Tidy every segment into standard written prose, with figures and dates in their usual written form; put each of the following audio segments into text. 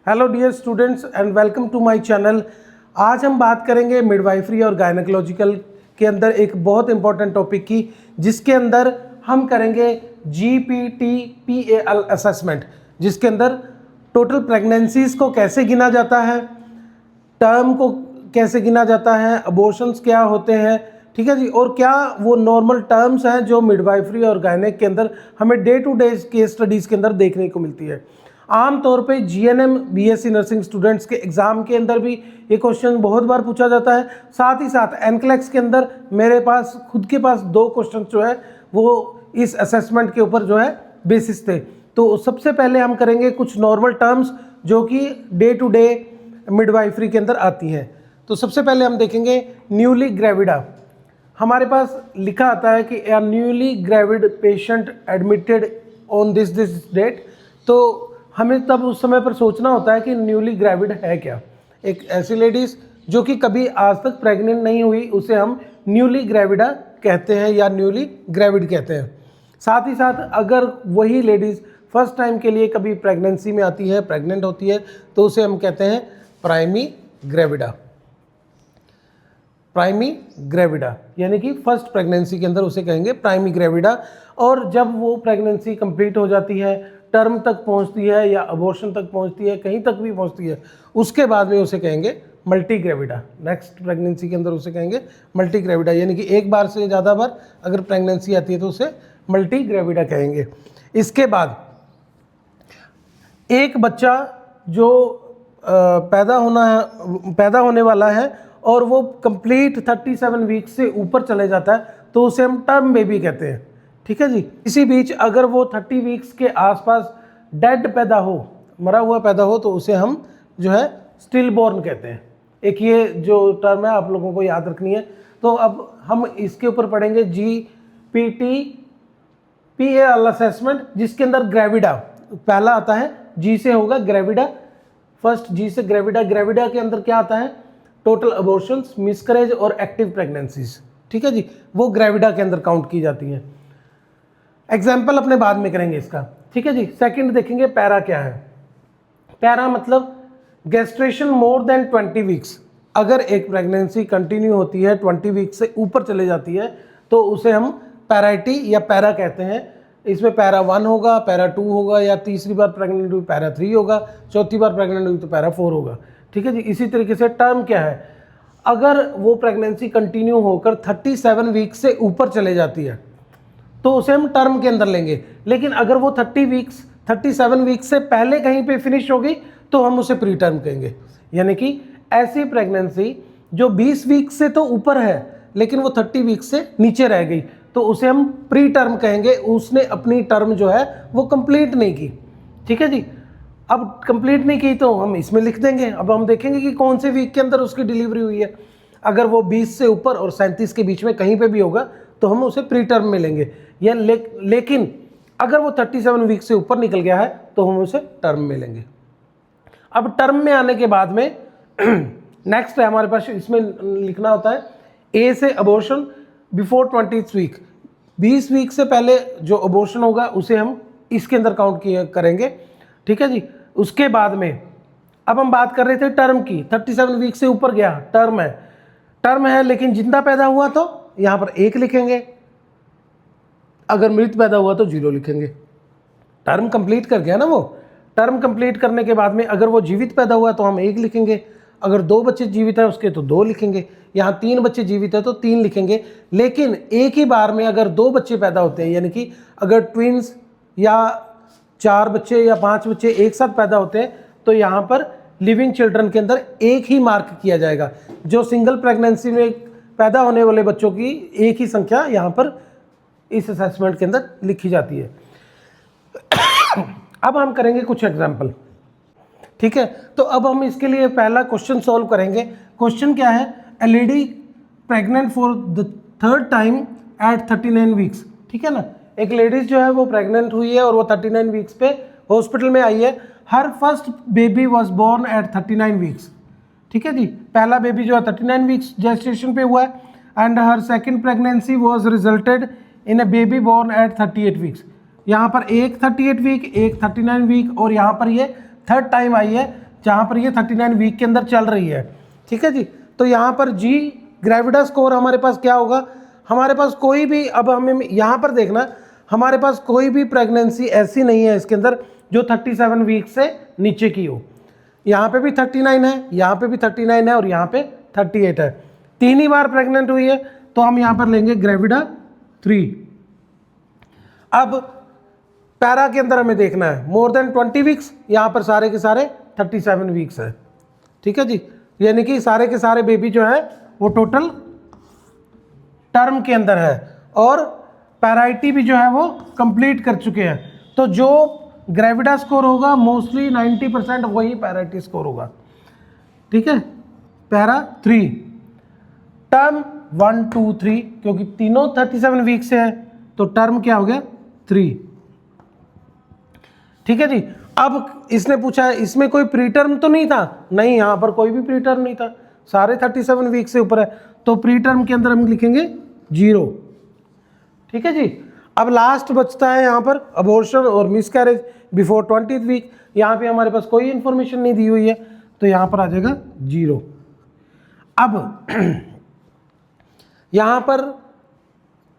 Hello dear students and welcome to my channel. आज हम बात करेंगे मिडवाइफरी और गायनेकोलॉजिकल के अंदर एक बहुत इंपॉर्टेंट टॉपिक की, जिसके अंदर हम करेंगे GPT-PAL असेसमेंट, जिसके अंदर टोटल प्रेगनेंसीज को कैसे गिना जाता है, टर्म को कैसे गिना जाता है, अबॉर्शंस क्या होते हैं, ठीक है जी, और क्या वो नॉर्मल टर्म्स हैं जो मिडवाइफरी और गायनेक के अंदर हमें day to day case studies के अंदर देखने को मिलती है। आमतौर पे GNM BSc नर्सिंग स्टूडेंट्स के एग्ज़ाम के अंदर भी ये क्वेश्चन बहुत बार पूछा जाता है। साथ ही साथ NCLEX के अंदर मेरे पास खुद के पास 2 क्वेश्चन जो है वो इस असेसमेंट के ऊपर जो है बेसिस थे। तो सबसे पहले हम करेंगे कुछ नॉर्मल टर्म्स जो कि डे टू डे मिडवाइफरी के अंदर आती हैं। तो सबसे पहले हम देखेंगे न्यूली ग्रेविडा। हमारे पास लिखा आता है कि a newly gravid patient admitted on this date. तो हमें तब उस समय पर सोचना होता है कि न्यूली ग्रेविड है क्या। एक ऐसी लेडीज़ जो कि कभी आज तक प्रेग्नेंट नहीं हुई, उसे हम न्यूली ग्रेविडा कहते हैं या न्यूली ग्रेविड कहते हैं। साथ ही साथ अगर वही लेडीज़ फर्स्ट टाइम के लिए कभी प्रेगनेंसी में आती है, प्रेग्नेंट होती है, तो उसे हम कहते हैं प्राइमी ग्रेविडा। प्राइमी ग्रेविडा यानी कि फर्स्ट प्रेगनेंसी के अंदर उसे कहेंगे प्राइमी ग्रेविडा। और जब वो प्रेगनेंसी कंप्लीट हो जाती है, टर्म तक पहुंचती है या अबॉर्शन तक पहुंचती है, कहीं तक भी पहुंचती है, उसके बाद में उसे कहेंगे मल्टी ग्रेविडा। नेक्स्ट प्रेगनेंसी के अंदर उसे कहेंगे मल्टी ग्रेविडा, यानी कि एक बार से ज़्यादा बार अगर प्रेगनेंसी आती है तो उसे मल्टी ग्रेविडा कहेंगे। इसके बाद एक बच्चा जो पैदा होने वाला है और वो कंप्लीट 37 वीक से ऊपर चले जाता है तो उसे हम टर्म बेबी कहते हैं, ठीक है जी। इसी बीच अगर वो 30 वीक्स के आसपास डेड पैदा हो, मरा हुआ पैदा हो, तो उसे हम जो है स्टिल बॉर्न कहते हैं। एक ये जो टर्म है आप लोगों को याद रखनी है। तो अब हम इसके ऊपर पढ़ेंगे GPT-PAL असेसमेंट, जिसके अंदर ग्रेविडा पहला आता है। G से होगा ग्रेविडा, फर्स्ट G से ग्रेविडा। ग्रेविडा के अंदर क्या आता है? टोटल अबॉर्शंस, मिसकरेज और एक्टिव प्रेगनेंसीज, ठीक है जी, वो ग्रेविडा के अंदर काउंट की जाती हैं। एग्जाम्पल अपने बाद में करेंगे इसका, ठीक है जी। सेकंड देखेंगे पैरा क्या है। पैरा मतलब गेस्ट्रेशन मोर देन 20 वीक्स। अगर एक प्रेगनेंसी कंटिन्यू होती है 20 वीक्स से ऊपर चले जाती है तो उसे हम पैराइटी या पैरा कहते हैं। इसमें पैरा 1 होगा, पैरा 2 होगा, या तीसरी बार प्रेग्नेंट हुई पैरा 3 होगा, चौथी बार प्रेग्नेंट हुई तो पैरा 4 होगा, ठीक है जी। इसी तरीके से टर्म क्या है? अगर वो प्रेगनेंसी कंटिन्यू होकर 37 वीक से ऊपर चले जाती है तो उसे हम टर्म के अंदर लेंगे। लेकिन अगर वो 37 वीक से पहले कहीं पे फिनिश होगी तो हम उसे प्री टर्म कहेंगे। यानी कि ऐसी प्रेगनेंसी जो 20 वीक से तो ऊपर है लेकिन वो 30 वीक से नीचे रह गई तो उसे हम प्री टर्म कहेंगे। उसने अपनी टर्म जो है वो कंप्लीट नहीं की, ठीक है जी। अब कंप्लीट नहीं की तो हम इसमें लिख देंगे। अब हम देखेंगे कि कौन से वीक के अंदर उसकी डिलीवरी हुई है। अगर वो 20 से ऊपर और 37 के बीच में कहीं पे भी होगा तो हम उसे प्री टर्म में लेंगे। या लेकिन अगर वो 37 वीक से ऊपर निकल गया है तो हम उसे टर्म में लेंगे। अब टर्म में आने के बाद में नेक्स्ट है हमारे पास, इसमें लिखना होता है ए से अबॉर्शन बिफोर 20 वीक। 20 वीक से पहले जो अबॉर्शन होगा उसे हम इसके अंदर काउंट करेंगे, ठीक है जी। उसके बाद में अब हम बात कर रहे थे टर्म की। 37 वीक से ऊपर गया, टर्म है लेकिन जिंदा पैदा हुआ तो यहाँ पर 1 लिखेंगे, अगर मृत पैदा हुआ तो 0 लिखेंगे। टर्म कंप्लीट कर गया ना वो। टर्म कंप्लीट करने के बाद में अगर वो जीवित पैदा हुआ तो हम 1 लिखेंगे, अगर 2 बच्चे जीवित है उसके तो 2 लिखेंगे, यहाँ 3 बच्चे जीवित है तो 3 लिखेंगे। लेकिन एक ही बार में अगर 2 बच्चे पैदा होते हैं, यानी कि अगर ट्विंस या 4 बच्चे या 5 बच्चे एक साथ पैदा होते हैं तो यहाँ पर लिविंग चिल्ड्रन के अंदर 1 ही मार्क किया जाएगा। जो सिंगल प्रेगनेंसी में पैदा होने वाले बच्चों की 1 ही संख्या यहाँ पर इस असेसमेंट के अंदर लिखी जाती है। अब हम करेंगे कुछ एग्जाम्पल, ठीक है। तो अब हम इसके लिए पहला क्वेश्चन सॉल्व करेंगे। क्वेश्चन क्या है? A lady pregnant for the third time at 39 weeks, ठीक है ना। एक लेडीज जो है वो प्रेग्नेंट हुई है और वो 39 वीक्स पे हॉस्पिटल में आई है। Her first baby was born at 39 weeks, ठीक है जी। पहला बेबी जो है 39 वीक्स जेस्टेशन पे हुआ है। And her second pregnancy was resulted in a baby born at 38 weeks. यहाँ पर एक 38 वीक, एक 39 वीक और यहाँ पर ये थर्ड टाइम आई है जहाँ पर ये 39 वीक के अंदर चल रही है। ठीक है जी, तो यहाँ पर जी ग्रेविडा स्कोर हमारे पास क्या होगा, हमारे पास कोई भी, अब हमें यहाँ पर देखना, हमारे पास कोई भी प्रेगनेंसी ऐसी नहीं है इसके अंदर जो 37 वीक से नीचे की हो। यहाँ पे भी 39 है, यहाँ पे भी 39 है और यहाँ पे 38 है, 3 ही बार प्रेग्नेंट हुई है, तो हम यहाँ पर लेंगे ग्रेविडा 3। अब पैरा के अंदर हमें देखना है मोर देन 20 वीक्स, यहाँ पर सारे के सारे 37 वीक्स है। ठीक है जी, यानी कि सारे के सारे बेबी जो है वो टोटल टर्म के अंदर है और पैराइटी भी जो है वो कंप्लीट कर चुके हैं। तो जो ग्रेविडा स्कोर होगा मोस्टली 90% वही पैराइटी स्कोर होगा। ठीक है, पैरा 3, टर्म 1 2 3, क्योंकि तीनों 37 वीक से है तो टर्म क्या हो गया 3। ठीक है जी, अब इसने पूछा है इसमें कोई प्री टर्म तो नहीं था, नहीं, यहाँ पर कोई भी प्री टर्म नहीं था, सारे 37 वीक से ऊपर है, तो प्री टर्म के अंदर हम लिखेंगे 0। ठीक है जी, अब लास्ट बचता है यहाँ पर अबॉर्शन और मिसकैरेज बिफोर 20th वीक, यहाँ पे हमारे पास कोई इंफॉर्मेशन नहीं दी हुई है, तो यहाँ पर आ जाएगा 0। अब यहाँ पर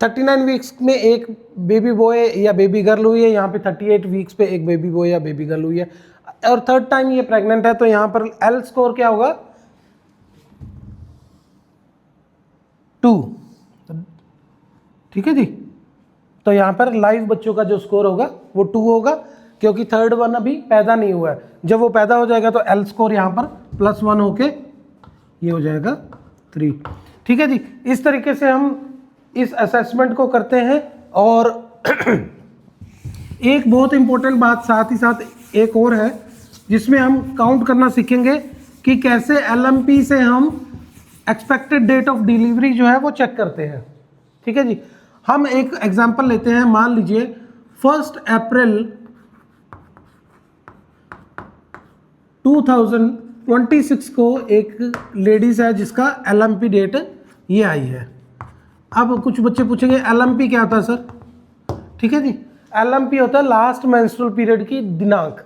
39 वीक्स में एक बेबी बॉय या बेबी गर्ल हुई है, यहाँ पे 38 वीक्स पे एक बेबी बॉय या बेबी गर्ल हुई है और थर्ड टाइम ये प्रेग्नेंट है, तो यहाँ पर एल स्कोर क्या होगा 2। ठीक है जी, तो यहाँ पर लाइव बच्चों का जो स्कोर होगा वो 2 होगा, क्योंकि थर्ड वन अभी पैदा नहीं हुआ है। जब वो पैदा हो जाएगा तो एल स्कोर यहाँ पर +1 होके ये हो जाएगा 3। ठीक है जी, इस तरीके से हम इस असेसमेंट को करते हैं। और एक बहुत इंपॉर्टेंट बात साथ ही साथ एक और है जिसमें हम काउंट करना सीखेंगे कि कैसे एलएमपी से हम एक्सपेक्टेड डेट ऑफ डिलीवरी जो है वो चेक करते हैं। ठीक है जी, हम एक एग्जांपल लेते हैं, मान लीजिए 1 अप्रैल 2026 को एक लेडीज है जिसका एलएमपी डेट ये आई है। अब कुछ बच्चे पूछेंगे एलएमपी क्या होता है सर। ठीक है जी, एलएमपी होता है लास्ट मेंस्ट्रुअल पीरियड की दिनांक,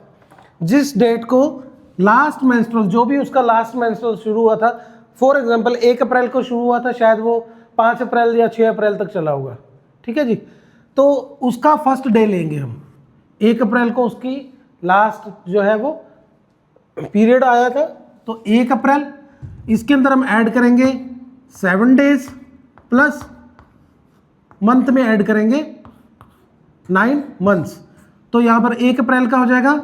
जिस डेट को लास्ट मेंस्ट्रुअल, जो भी उसका लास्ट मेंस्ट्रुअल शुरू हुआ था, फॉर एग्जांपल 1 अप्रैल को शुरू हुआ था, शायद वो 5 अप्रैल या 6 अप्रैल तक चला होगा। ठीक है जी, तो उसका फर्स्ट डे लेंगे हम, 1 अप्रैल को उसकी लास्ट जो है वो पीरियड आया था, तो 1 अप्रैल, इसके अंदर हम ऐड करेंगे 7 डेज प्लस मंथ में ऐड करेंगे 9 मंथ्स, तो यहाँ पर 1 अप्रैल का हो जाएगा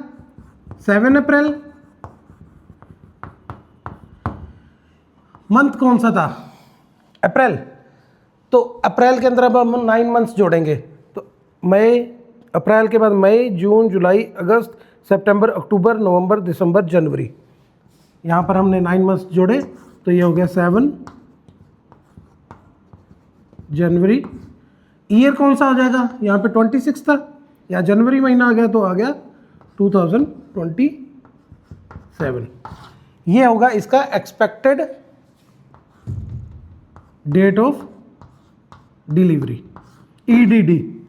7 अप्रैल। मंथ कौन सा था, अप्रैल, तो अप्रैल के अंदर अब हम 9 मंथ्स जोड़ेंगे, तो मई, अप्रैल के बाद मई, जून, जुलाई, अगस्त, सितंबर, अक्टूबर, नवंबर, दिसंबर, जनवरी, यहाँ पर हमने 9 मंथ्स जोड़े, तो ये हो गया 7 जनवरी। ईयर कौन सा हो जाएगा, यहाँ पे 26 था, या जनवरी महीना आ गया तो आ गया 2027। ये होगा इसका expected date of delivery, EDD.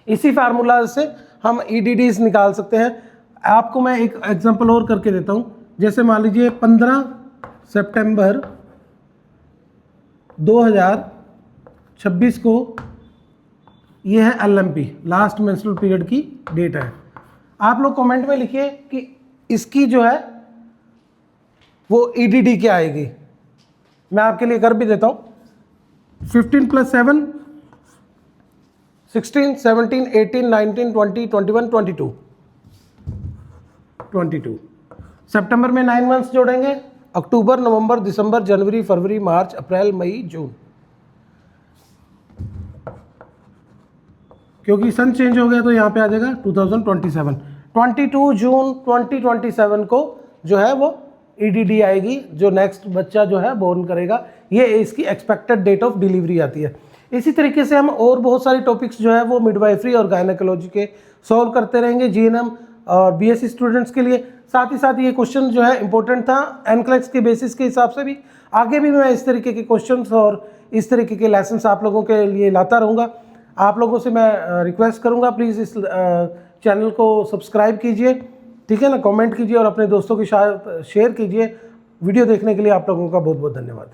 इसी फार्मूला से हम ईडीडीज निकाल सकते हैं। आपको मैं एक एग्जांपल और करके देता हूँ, जैसे मान लीजिए 15 सितंबर 2026 को ये है एलएमपी, लास्ट मेंस्ट्रुअल पीरियड की डेट है। आप लोग कमेंट में लिखिए कि इसकी जो है वो ईडीडी क्या आएगी, मैं आपके लिए कर भी देता हूँ। 15 + 7 16 17 18 19 20 21 22 22। सितंबर में 9 मंथ्स जोड़ेंगे, अक्टूबर, नवंबर, दिसंबर, जनवरी, फरवरी, मार्च, अप्रैल, मई, जून, क्योंकि सन चेंज हो गया तो यहाँ पे आ जाएगा 2027। 22 जून 2027 को जो है वो ईडीडी आएगी, जो नेक्स्ट बच्चा जो है बोर्न करेगा, ये इसकी एक्सपेक्टेड डेट ऑफ डिलीवरी आती है। इसी तरीके से हम और बहुत सारे टॉपिक्स जो है वो मिडवाइफरी और गायनेकोलॉजी के सॉल्व करते रहेंगे जीएनएम और बीएससी स्टूडेंट्स के लिए। साथ ही साथ ये क्वेश्चन जो है इंपॉर्टेंट था एनक्लेक्स के बेसिस के हिसाब से भी, आगे भी मैं इस तरीके के क्वेश्चंस और इस तरीके के लेसन्स आप लोगों के लिए लाता रहूँगा। आप लोगों से मैं रिक्वेस्ट करूँगा प्लीज़ इस चैनल को सब्सक्राइब कीजिए ठीक है ना। कमेंट कीजिए और अपने दोस्तों के साथ शेयर कीजिए। वीडियो देखने के लिए आप लोगों का बहुत बहुत धन्यवाद।